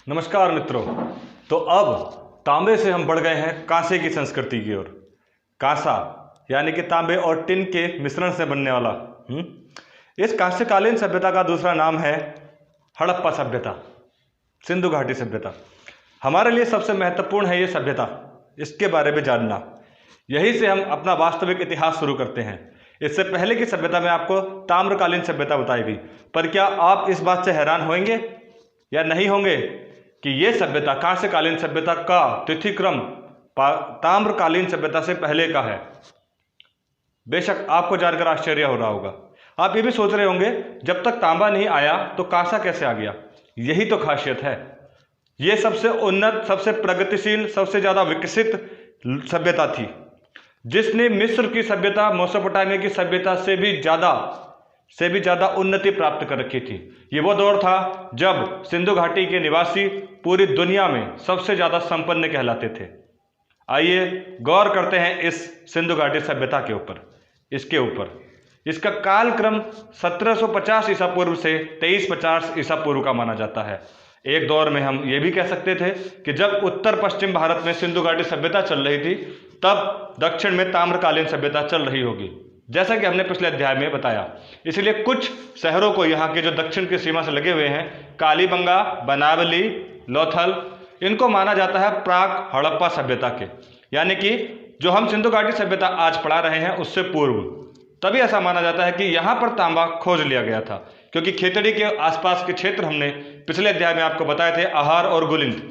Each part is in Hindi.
नमस्कार मित्रों। तो अब तांबे से हम बढ़ गए हैं कांसे की संस्कृति की ओर। कांसा यानी कि तांबे और टिन के मिश्रण से बनने वाला इस कांस्यकालीन सभ्यता का दूसरा नाम है हड़प्पा सभ्यता, सिंधु घाटी सभ्यता। हमारे लिए सबसे महत्वपूर्ण है ये सभ्यता, इसके बारे में जानना। यही से हम अपना वास्तविक इतिहास शुरू करते हैं। इससे पहले की सभ्यता में आपको ताम्रकालीन सभ्यता बताई गई, पर क्या आप इस बात से हैरान होंगे या नहीं होंगे कि ये सभ्यता कांस्यकालीन सभ्यता का तिथिक्रम ताम्रकालीन सभ्यता से पहले का है। बेशक आपको जानकर आश्चर्य हो रहा होगा। आप ये भी सोच रहे होंगे जब तक तांबा नहीं आया तो कांसा कैसे आ गया। यही तो खासियत है। ये सबसे उन्नत, सबसे प्रगतिशील, सबसे ज़्यादा विकसित सभ्यता थी, जिसने मिस्र की सभ्यता, मेसोपोटामिया की सभ्यता से भी ज़्यादा उन्नति प्राप्त कर रखी थी। ये वो दौर था जब सिंधु घाटी के निवासी पूरी दुनिया में सबसे ज़्यादा संपन्न कहलाते थे। आइए गौर करते हैं इस सिंधु घाटी सभ्यता के ऊपर, इसका कालक्रम 1750 ईसा पूर्व से 2350 ईसा पूर्व का माना जाता है। एक दौर में हम ये भी कह सकते थे कि जब उत्तर पश्चिम भारत में सिंधु घाटी सभ्यता चल रही थी, तब दक्षिण में ताम्रकालीन सभ्यता चल रही होगी, जैसा कि हमने पिछले अध्याय में बताया। इसलिए कुछ शहरों को, यहाँ के जो दक्षिण की सीमा से लगे हुए हैं, कालीबंगा, बनावली, लोथल, इनको माना जाता है प्राक हड़प्पा सभ्यता के, यानी कि जो हम सिंधु घाटी सभ्यता आज पढ़ा रहे हैं उससे पूर्व। तभी ऐसा माना जाता है कि यहाँ पर तांबा खोज लिया गया था, क्योंकि खेतड़ी के आसपास के क्षेत्र हमने पिछले अध्याय में आपको बताए थे, आहार और गुलिंद।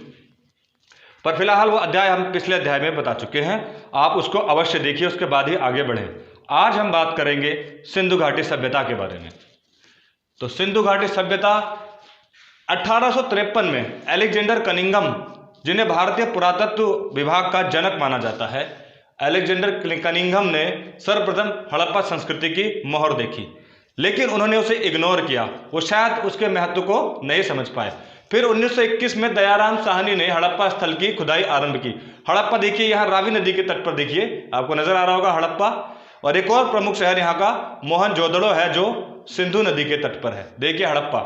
पर फिलहाल वो अध्याय हम पिछले अध्याय में बता चुके हैं, आप उसको अवश्य देखिए, उसके बाद ही आगे बढ़ें। आज हम बात करेंगे सिंधु घाटी सभ्यता के बारे में। तो सिंधु घाटी सभ्यता 1853 में अलेक्जेंडर कनिंघम, जिन्हें भारतीय पुरातत्व विभाग का जनक माना जाता है, अलेक्जेंडर कनिंघम ने सर्वप्रथम हड़प्पा संस्कृति की मोहर देखी, लेकिन उन्होंने उसे इग्नोर किया। वो शायद उसके महत्व को नहीं समझ पाए। फिर 1921 में दयाराम साहनी ने हड़प्पा स्थल की खुदाई आरंभ की। हड़प्पा देखिए, यहाँ रावी नदी के तट पर देखिए, आपको नजर आ रहा होगा हड़प्पा। और एक और प्रमुख शहर यहाँ का मोहनजोदड़ो है, जो सिंधु नदी के तट पर है। देखिए हड़प्पा।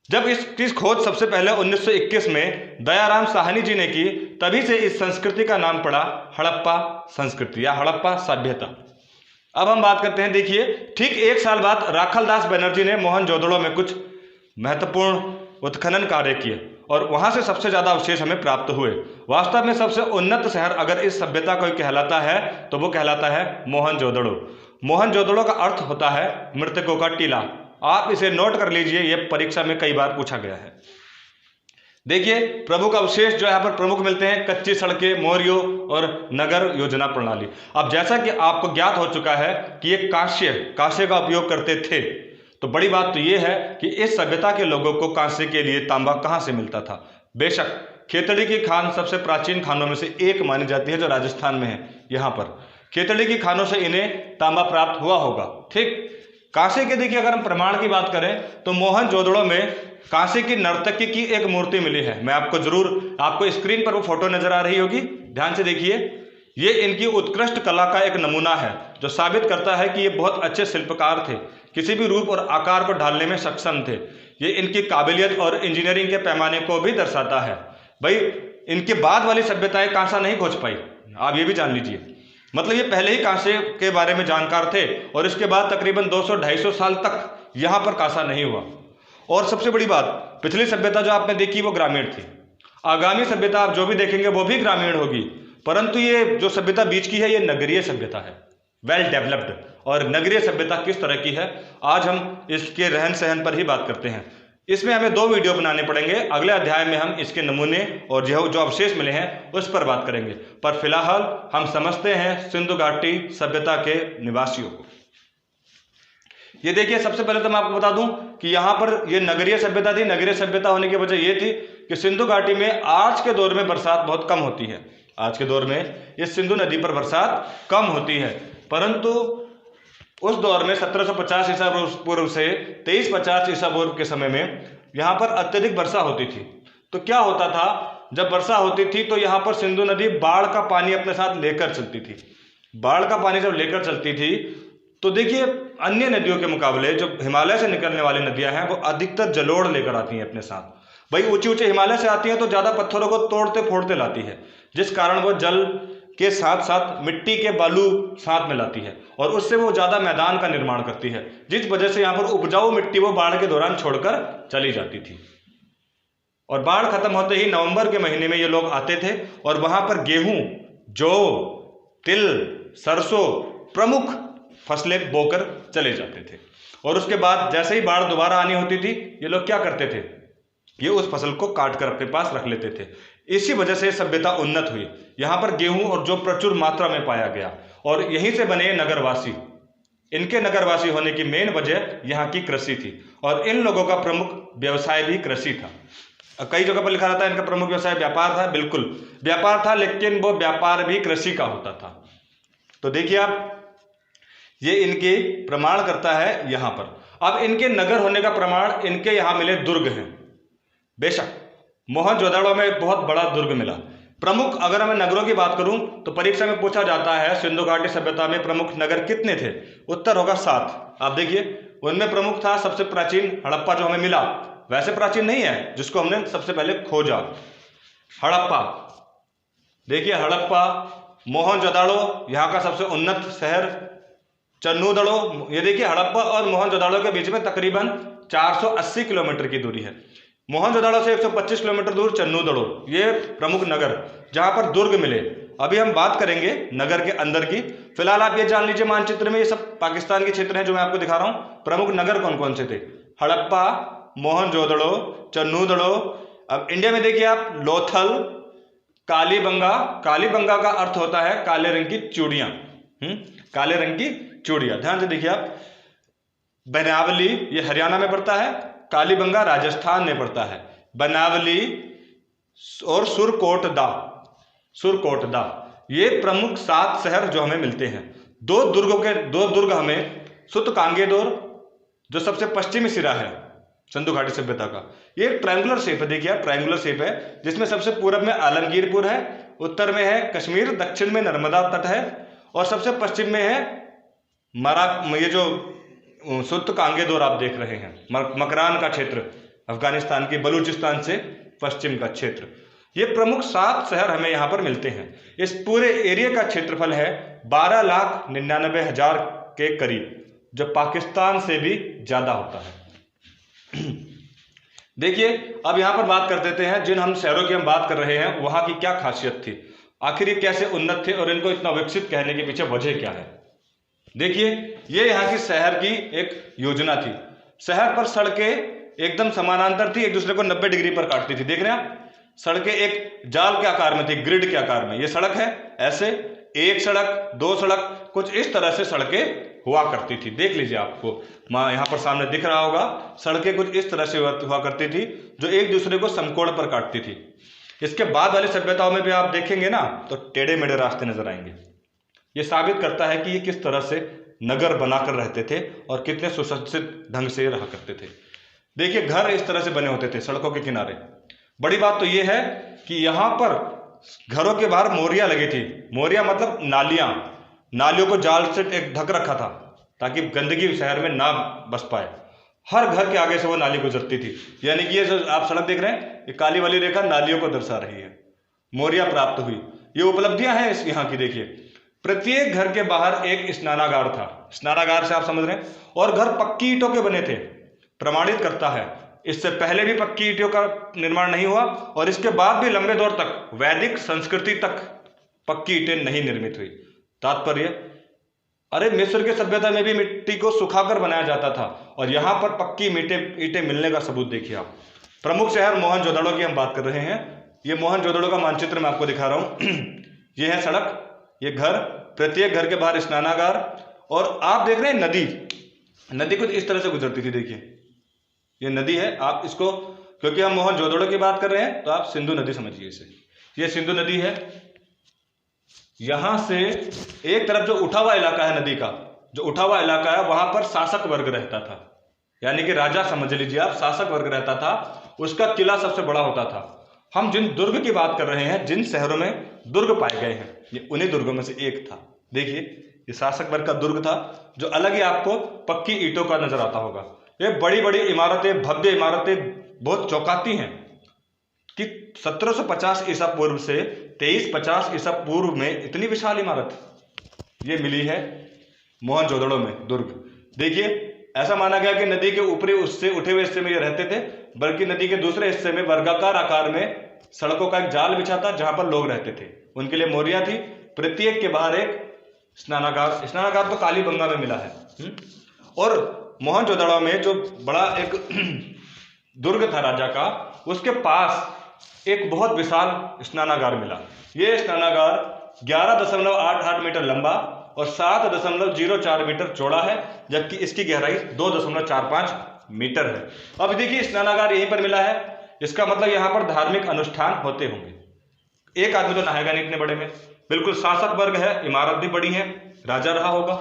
जब इसकी खोज सबसे पहले 1921 में दयाराम साहनी जी ने की, तभी से इस संस्कृति का नाम पड़ा हड़प्पा संस्कृति या हड़प्पा सभ्यता। अब हम बात करते हैं, देखिए ठीक एक साल बाद राखलदास बनर्जी ने मोहनजोदड़ो में कुछ महत्वपूर्ण उत्खनन कार्य किए और वहां से सबसे ज्यादा अवशेष हमें प्राप्त हुए। वास्तव में सबसे उन्नत शहर अगर इस सभ्यता कोई कहलाता है तो वो कहलाता है मोहनजोदड़ो। मोहनजोदड़ो का अर्थ होता है मृतकों का टीला। आप इसे नोट कर लीजिए, यह परीक्षा में कई बार पूछा गया है। देखिए प्रमुख अवशेष जो यहाँ पर प्रमुख मिलते हैं, कच्ची सड़कें, मोरियो और नगर योजना प्रणाली। अब जैसा कि आपको ज्ञात हो चुका है कि ये कांसे का उपयोग करते थे, तो बड़ी बात तो ये है कि इस सभ्यता के लोगों को कांसे के लिए तांबा कहाँ से मिलता था। बेशक खेतड़ी की खान सबसे प्राचीन खानों में से एक मानी जाती है, जो राजस्थान में है। यहाँ पर खेतड़ी की खानों से इन्हें तांबा प्राप्त हुआ होगा। ठीक कांसे के देखिए, अगर हम प्रमाण की बात करें तो मोहनजोदड़ो में कांसे की नर्तकी की एक मूर्ति मिली है। मैं आपको स्क्रीन पर वो फोटो नजर आ रही होगी, ध्यान से देखिए। ये इनकी उत्कृष्ट कला का एक नमूना है, जो साबित करता है कि ये बहुत अच्छे शिल्पकार थे, किसी भी रूप और आकार को ढालने में सक्षम थे। ये इनकी काबिलियत और इंजीनियरिंग के पैमाने को भी दर्शाता है। भाई इनके बाद वाली सभ्यताएं कांसा नहीं खोज पाई, आप ये भी जान लीजिए। मतलब ये पहले ही कांसे के बारे में जानकार थे और इसके बाद तकरीबन 200-250 साल तक यहाँ पर कांसा नहीं हुआ। और सबसे बड़ी बात, पिछली सभ्यता जो आपने देखी वो ग्रामीण थी, आगामी सभ्यता आप जो भी देखेंगे वो भी ग्रामीण होगी, परंतु ये जो सभ्यता बीच की है ये नगरीय सभ्यता है, वेल डेवलप्ड। और नगरीय सभ्यता किस तरह की है, आज हम इसके रहन सहन पर ही बात करते हैं। इसमें हमें 2 वीडियो बनाने पड़ेंगे। अगले अध्याय में हम इसके नमूने और जो अवशेष मिले हैं उस पर बात करेंगे। पर फिलहाल हम समझते हैं सिंधु घाटी सभ्यता के निवासियों को। ये देखिए, सबसे पहले तो मैं आपको बता दूं कि यहाँ पर ये नगरीय सभ्यता थी। नगरीय सभ्यता होने की वजह ये थी कि सिंधु घाटी में आज के दौर में बरसात बहुत कम होती है। आज के दौर में इस सिंधु नदी पर बरसात कम होती है, परंतु उस दौर में 1750 ईसा पूर्व से 2350 ईसा पूर्व के समय में यहाँ पर अत्यधिक वर्षा होती थी। तो क्या होता था, जब वर्षा होती थी तो यहाँ पर सिंधु नदी बाढ़ का पानी अपने साथ लेकर चलती थी। बाढ़ का पानी जब लेकर चलती थी तो देखिए अन्य नदियों के मुकाबले जो हिमालय से निकलने वाली नदियां हैं वो अधिकतर जलोढ़ लेकर आती हैं अपने साथ। भाई ऊंचे ऊंचे हिमालय से आती हैं तो ज़्यादा पत्थरों को तोड़ते फोड़ते लाती है, जिस कारण वो जल के साथ साथ मिट्टी के बालू साथ में लाती है और उससे वो ज़्यादा मैदान का निर्माण करती है, जिस वजह से यहाँ पर उपजाऊ मिट्टी वो बाढ़ के दौरान छोड़कर चली जाती थी। और बाढ़ खत्म होते ही नवंबर के महीने में ये लोग आते थे और वहाँ पर गेहूं, जौ, तिल, सरसों प्रमुख फसलें बोकर चले जाते थे। और उसके बाद जैसे ही बाढ़ दोबारा आनी होती थी, ये लोग क्या करते थे, ये उस फसल को काट कर अपने पास रख लेते थे। इसी वजह से सभ्यता उन्नत हुई। यहाँ पर गेहूं और जौ प्रचुर मात्रा में पाया गया और यहीं से बने नगरवासी। इनके नगरवासी होने की मेन वजह यहाँ की कृषि थी और इन लोगों का प्रमुख व्यवसाय भी कृषि था। कई जगह पर लिखा रहता है इनका प्रमुख व्यवसाय व्यापार था। बिल्कुल व्यापार था, लेकिन वो व्यापार भी कृषि का होता था। तो देखिए आप, ये इनके प्रमाण करता है यहाँ पर। अब इनके नगर होने का प्रमाण इनके यहाँ मिले दुर्ग हैं। बेशक मोहनजोदड़ो में बहुत बड़ा दुर्ग मिला। प्रमुख अगर मैं नगरों की बात करूं तो परीक्षा में पूछा जाता है सिंधु घाटी सभ्यता में प्रमुख नगर कितने थे, उत्तर होगा 7। आप देखिए उनमें प्रमुख था सबसे प्राचीन हड़प्पा जो हमें मिला, वैसे प्राचीन नहीं है, जिसको हमने सबसे पहले खोजा, हड़प्पा। देखिए हड़प्पा, मोहनजोदड़ो यहाँ का सबसे उन्नत शहर, चन्नूदड़ो। ये देखिए हड़प्पा और मोहनजोदड़ो के बीच में तकरीबन 480 किलोमीटर की दूरी है। मोहनजोदड़ो से 125 किलोमीटर दूर चन्नूदड़ो, ये प्रमुख नगर जहां पर दुर्ग मिले। अभी हम बात करेंगे नगर के अंदर की। फिलहाल आप ये जान लीजिए मानचित्र में ये सब पाकिस्तान के क्षेत्र हैं जो मैं आपको दिखा रहा हूं। प्रमुख नगर कौन कौन से थे, हड़प्पा, मोहनजोदड़ो, चन्नूदड़ो। अब इंडिया में देखिए आप, लोथल, कालीबंगा। कालीबंगा का अर्थ होता है काले रंग की चूड़ियां, काले रंग की चूड़ियां। ध्यान से देखिए आप, बनावली ये हरियाणा में पड़ता है, कालीबंगा राजस्थान में पड़ता है, बनावली और सुरकोटदा, सुरकोटदा ये प्रमुख 7 शहर जो हमें मिलते हैं। दो दुर्ग हमें सुतकांगेदोर जो सबसे पश्चिमी सिरा है सिंधु घाटी सभ्यता का, ये ट्रायंगुलर शेप है। देखिए ट्रायंगुलर शेप है, जिसमें सबसे पूरब में आलमगीरपुर है, उत्तर में है कश्मीर, दक्षिण में नर्मदा तट है और सबसे पश्चिम में है ये जो सुतकांगेदोर आप देख रहे हैं, मकरान का क्षेत्र, अफगानिस्तान के बलूचिस्तान से पश्चिम का क्षेत्र। ये प्रमुख 7 शहर हमें यहाँ पर मिलते हैं। इस पूरे एरिया का क्षेत्रफल है 12,99,000 के करीब, जो पाकिस्तान से भी ज्यादा होता है। देखिए अब यहाँ पर बात कर देते हैं, जिन हम शहरों की हम बात कर रहे हैं वहां की क्या खासियत थी, आखिर ये कैसे उन्नत थे और इनको इतना विकसित कहने के पीछे वजह क्या है। देखिए ये यहाँ की शहर की एक योजना थी। शहर पर सड़कें एकदम समानांतर थी, एक दूसरे को 90 डिग्री पर काटती थी। देख रहे हैं आप, सड़कें एक जाल के आकार में थी, ग्रिड के आकार में। ये सड़क है ऐसे, एक सड़क, 2 सड़क, कुछ इस तरह से सड़कें हुआ करती थी। देख लीजिए, आपको यहाँ पर सामने दिख रहा होगा, सड़कें कुछ इस तरह से हुआ करती थी जो एक दूसरे को समकोण पर काटती थी। इसके बाद वाली सभ्यताओं में भी आप देखेंगे ना तो टेढ़े मेढ़े रास्ते नजर आएंगे। ये साबित करता है कि ये किस तरह से नगर बनाकर रहते थे और कितने सुसज्जित ढंग से रहा करते थे। देखिए घर इस तरह से बने होते थे सड़कों के किनारे। बड़ी बात तो ये है कि यहाँ पर घरों के बाहर मोरियां लगी थी। मोरियां मतलब नालियां, नालियों को जाल से एक ढक रखा था ताकि गंदगी शहर में ना बस पाए। हर घर के आगे से वो नाली गुजरती थी, यानी कि ये जो आप सड़क देख रहे हैं, ये काली वाली रेखा नालियों को दर्शा रही है। मोरियां प्राप्त हुई, ये उपलब्धियां हैं इस यहाँ की। देखिए प्रत्येक घर के बाहर एक स्नानागार था। स्नानागार से आप समझ रहे हैं, और घर पक्की ईंटों के बने थे। प्रमाणित करता है इससे पहले भी पक्की ईंटों का निर्माण नहीं हुआ और इसके बाद भी लंबे दौर तक, वैदिक संस्कृति तक पक्की ईंटें नहीं निर्मित हुई। तात्पर्य, अरे मिस्र के सभ्यता में भी मिट्टी को सुखाकर बनाया जाता था और यहाँ पर पक्की ईंटें मिलने का सबूत देखिए आप। प्रमुख शहर मोहनजोदड़ो की हम बात कर रहे हैं। ये मोहनजोदड़ो का मानचित्र मैं आपको दिखा रहा हूँ। ये है सड़क, ये घर, प्रत्येक घर के बाहर स्नानागार, और आप देख रहे हैं नदी। नदी कुछ इस तरह से गुजरती थी। देखिए ये नदी है, आप इसको, क्योंकि हम मोहनजोदड़ो की बात कर रहे हैं तो आप सिंधु नदी समझिए इसे। ये सिंधु नदी है। यहां से एक तरफ जो उठा हुआ इलाका है नदी का, जो उठा हुआ इलाका है वहां पर शासक वर्ग रहता था, यानी कि राजा समझ लीजिए आप, शासक वर्ग रहता था। उसका किला सबसे बड़ा होता था। हम जिन दुर्ग की बात कर रहे हैं, जिन शहरों में दुर्ग पाए गए हैं, ये उन्हीं दुर्गों में से एक था। देखिए ये शासक वर्ग का दुर्ग था, जो अलग ही आपको पक्की ईंटों का नजर आता होगा। ये बड़ी बड़ी इमारतें, भव्य इमारतें, बहुत चौंकाती हैं। कि 1750 ईसा पूर्व से 2350 ईसा पूर्व में इतनी विशाल इमारत ये मिली है मोहनजोदड़ो में दुर्ग। देखिए, ऐसा माना गया कि नदी के ऊपरी उससे उठे हुए हिस्से में ये रहते थे, बल्कि नदी के दूसरे हिस्से में वर्गाकार आकार में सड़कों का एक जाल बिछा था जहां पर लोग रहते थे। उनके लिए मोरियां थी। प्रत्येक के बाहर एक स्नानागार तो कालीबंगा में मिला है। और मोहनजोदड़ो में जो बड़ा एक दुर्ग था राजा का, उसके पास एक बहुत विशाल स्नानागार मिला। ये स्नानागार 11.88 मीटर लंबा और 7.04 मीटर चौड़ा है, जबकि इसकी गहराई 2.45 मीटर है। अब देखिए, स्नानागार यहीं पर मिला है, इसका मतलब यहां पर धार्मिक अनुष्ठान होते होंगे। एक आदमी तो नहाएगा नहीं इतने बड़े में। बिल्कुल शासक वर्ग है, इमारत भी बड़ी है, राजा रहा होगा।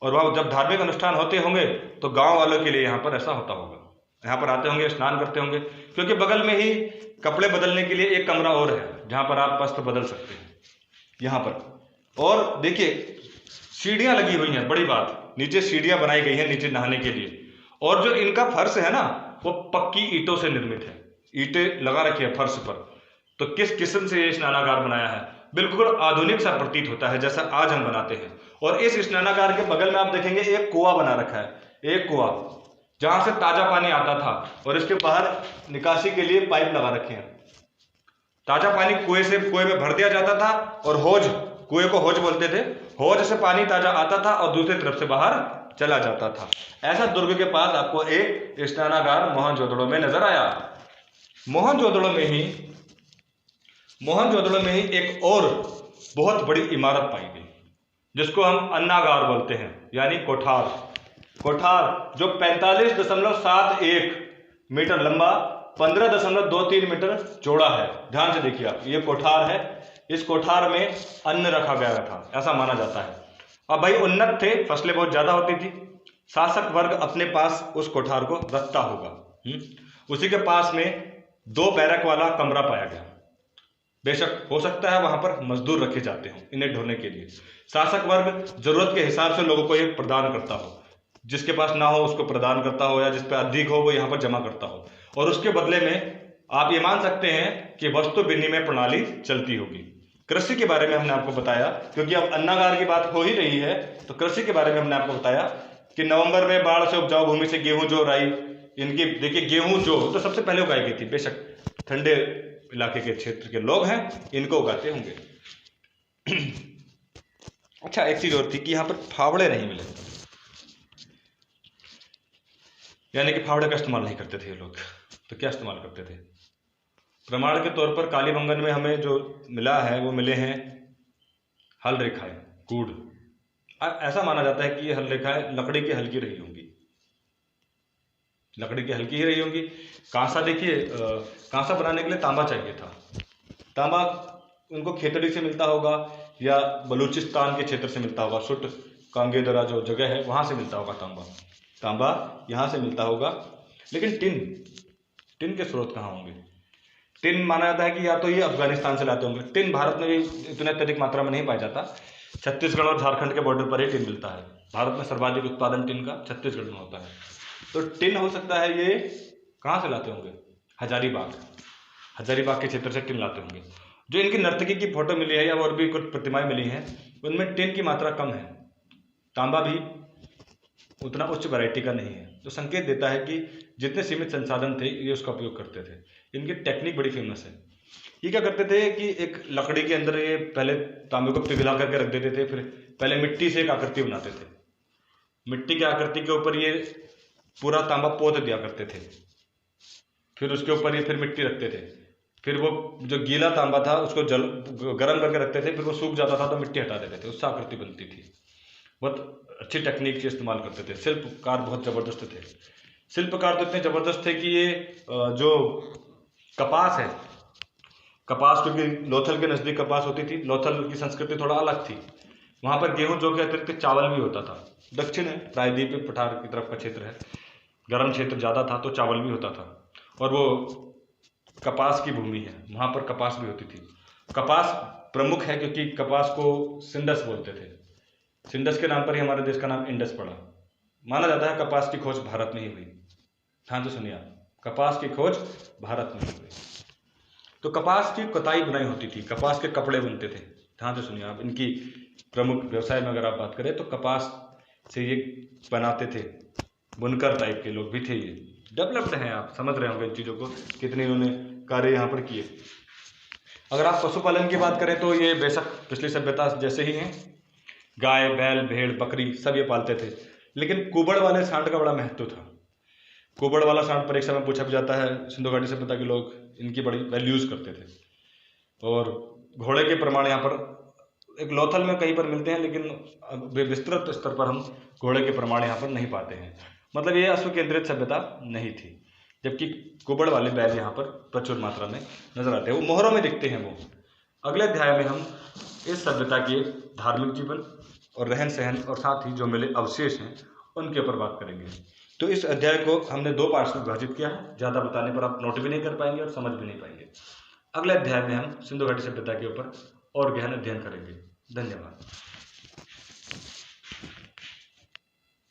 और वह जब धार्मिक अनुष्ठान होते होंगे तो गांव वालों के लिए यहाँ पर ऐसा होता होगा, यहाँ पर आते होंगे, स्नान करते होंगे, क्योंकि बगल में ही कपड़े बदलने के लिए एक कमरा और है जहां पर आप वस्त्र बदल सकते हैं यहाँ पर। और देखिए, सीढ़ियां लगी हुई हैं, बड़ी बात, नीचे सीढ़ियां बनाई गई हैं नीचे नहाने के लिए। और जो इनका फर्श है ना, वो पक्की ईंटों से निर्मित है, ईंटें लगा रखी है फर्श पर। तो किस किस्म से ये स्नानागार बनाया है, बिल्कुल आधुनिक सा प्रतीत होता है जैसा आज हम बनाते हैं। और इस स्नानागार के बगल में आप देखेंगे एक कुआं बना रखा है, एक कुआं जहां से ताजा पानी आता था, और इसके बाहर निकासी के लिए पाइप लगा रखे हैं। ताजा पानी कुएं में भर दिया जाता था, और हौज, कुएं को हौज बोलते थे, हौज से पानी ताजा आता था और दूसरी तरफ से बाहर चला जाता था। ऐसा दुर्ग के पास आपको एक स्नानागार मोहनजोदड़ो में नजर आया। मोहनजोदड़ो में ही एक और बहुत बड़ी इमारत पाई गई, जिसको हम अन्नागार बोलते हैं, यानी कोठार, जो 45.71 मीटर लंबा, 15.23 मीटर चौड़ा है। ध्यान से देखिए आप, ये कोठार है। इस कोठार में अन्न रखा गया था, ऐसा माना जाता है। अब भाई उन्नत थे, फसलें बहुत ज्यादा होती थी, शासक वर्ग अपने पास उस कोठार को रखता होगा। उसी के पास में 2 बैरक वाला कमरा पाया गया। बेशक हो सकता है वहां पर मजदूर रखे जाते हो इन्हें ढोने के लिए। शासक वर्ग जरूरत के हिसाब से लोगों को ये प्रदान करता हो, जिसके पास ना हो उसको प्रदान करता हो, या जिस पे अधिक हो वो यहाँ पर जमा करता हो। और उसके बदले में आप ये मान सकते हैं कि वस्तु विनिमय प्रणाली चलती होगी। कृषि के बारे में हमने आपको बताया, क्योंकि अब अन्नागार की बात हो ही रही है, तो कृषि के बारे में हमने आपको बताया कि नवंबर में बाढ़ से उपजाऊ भूमि से गेहूं, जौ, राई, इनकी देखिए गेहूं, जौ तो सबसे पहले उगाई गई थी। बेशक ठंडे इलाके के क्षेत्र के लोग हैं, इनको उगाते होंगे। अच्छा, एक चीज और थी कि यहाँ पर फावड़े नहीं मिले, यानी कि फावड़े का इस्तेमाल नहीं करते थे ये लोग। तो क्या इस्तेमाल करते थे? प्रमाण के तौर पर कालीबंगन में हमें जो मिला है वो मिले हैं हल रेखाएं, कूड़। ऐसा माना जाता है कि ये हल रेखाएं लकड़ी की हल्की रही होंगी, लकड़ी की हल्की ही रही होंगी। कांसा, देखिए कांसा बनाने के लिए तांबा चाहिए था। तांबा उनको खेतड़ी से मिलता होगा या बलूचिस्तान के क्षेत्र से मिलता होगा, सुट कांगेदरा जो जगह है वहां से मिलता होगा तांबा यहाँ से मिलता होगा। लेकिन टिन के स्रोत कहाँ होंगे? टिन माना जाता है कि या तो ये अफगानिस्तान से लाते होंगे। टिन भारत में भी इतने अत्यधिक मात्रा में नहीं पाया जाता, छत्तीसगढ़ और झारखंड के बॉर्डर पर ही टिन मिलता है। भारत में सर्वाधिक उत्पादन टिन का छत्तीसगढ़ में होता है। तो टिन हो सकता है ये कहाँ से लाते होंगे? हजारीबाग के क्षेत्र से टिन लाते होंगे। जो इनकी नर्तकी की फोटो मिली है या और भी कुछ प्रतिमाएं मिली हैं, उनमें टिन की मात्रा कम है, तांबा भी उतना उच्च वैरायटी का नहीं है, जो संकेत देता है कि जितने सीमित संसाधन थे ये उसका उपयोग करते थे। इनकी टेक्निक बड़ी फेमस है। ये क्या करते थे कि एक लकड़ी के अंदर ये पहले तांबे को पिघला करके रख देते थे, फिर पहले मिट्टी से एक आकृति बनाते थे, मिट्टी की आकृति के ऊपर ये पूरा तांबा पोत दिया करते थे, फिर उसके ऊपर ये फिर मिट्टी रखते थे, फिर वो जो गीला तांबा था उसको गर्म करके रखते थे, फिर वो सूख जाता था तो मिट्टी हटा देते थे, उससे आकृति बनती थी। बहुत अच्छी टेक्निक से इस्तेमाल करते थे। शिल्पकार बहुत जबरदस्त थे। शिल्पकार तो इतने जबरदस्त थे कि ये जो कपास है, कपास क्योंकि लोथल के नज़दीक कपास होती थी, लोथल की संस्कृति थोड़ा अलग थी। वहाँ पर गेहूं जौ के अतिरिक्त चावल भी होता था। दक्षिण है, प्रायद्वीप पठार की तरफ का क्षेत्र है, गर्म क्षेत्र ज़्यादा था तो चावल भी होता था। और वो कपास की भूमि है, वहाँ पर कपास भी होती थी। कपास प्रमुख है क्योंकि कपास को सिंडस बोलते थे। सिंडस के नाम पर ही हमारे देश का नाम इंडस पड़ा। माना जाता है कपास की खोज भारत में ही हुई। ध्यान से सुनिए आप, कपास की खोज भारत में ही हुई। तो कपास की कताई बुनाई होती थी, कपास के कपड़े बनते थे। ध्यान से सुनिए आप, इनकी प्रमुख व्यवसाय में अगर आप बात करें तो कपास से ये बनाते थे, बुनकर टाइप के लोग भी थे। ये डेवलप्ड हैं, आप समझ रहे होंगे इन चीज़ों को, कितने इन्होंने कार्य यहाँ पर किए। अगर आप पशुपालन की बात करें तो ये बेशक पिछली सभ्यता जैसे ही हैं, गाय बैल भेड़ बकरी सब ये पालते थे, लेकिन कुबड़ वाले सांड का बड़ा महत्व था। कुबड़ वाला सांड परीक्षा में पूछा भी जाता है। सिंधु घाटी सभ्यता के लोग इनकी बड़ी वैल्यूज करते थे। और घोड़े के प्रमाण यहाँ पर एक लोथल में कहीं पर मिलते हैं, लेकिन विस्तृत स्तर पर हम घोड़े के प्रमाण यहाँ पर नहीं पाते हैं। मतलब ये अश्व केंद्रित सभ्यता नहीं थी, जबकि कुबड़ वाले बैल यहाँ पर प्रचुर मात्रा में नजर आते हैं, वो मोहरों में दिखते हैं वो। अगले अध्याय में हम इस सभ्यता के धार्मिक जीवन और रहन सहन और साथ ही जो मिले अवशेष हैं उनके ऊपर बात करेंगे। तो इस अध्याय को हमने 2 पार्ट्स में विभाजित किया है। ज़्यादा बताने पर आप नोट भी नहीं कर पाएंगे और समझ भी नहीं पाएंगे। अगले अध्याय में हम सिंधु घाटी सभ्यता के ऊपर और गहन अध्ययन करेंगे। धन्यवाद।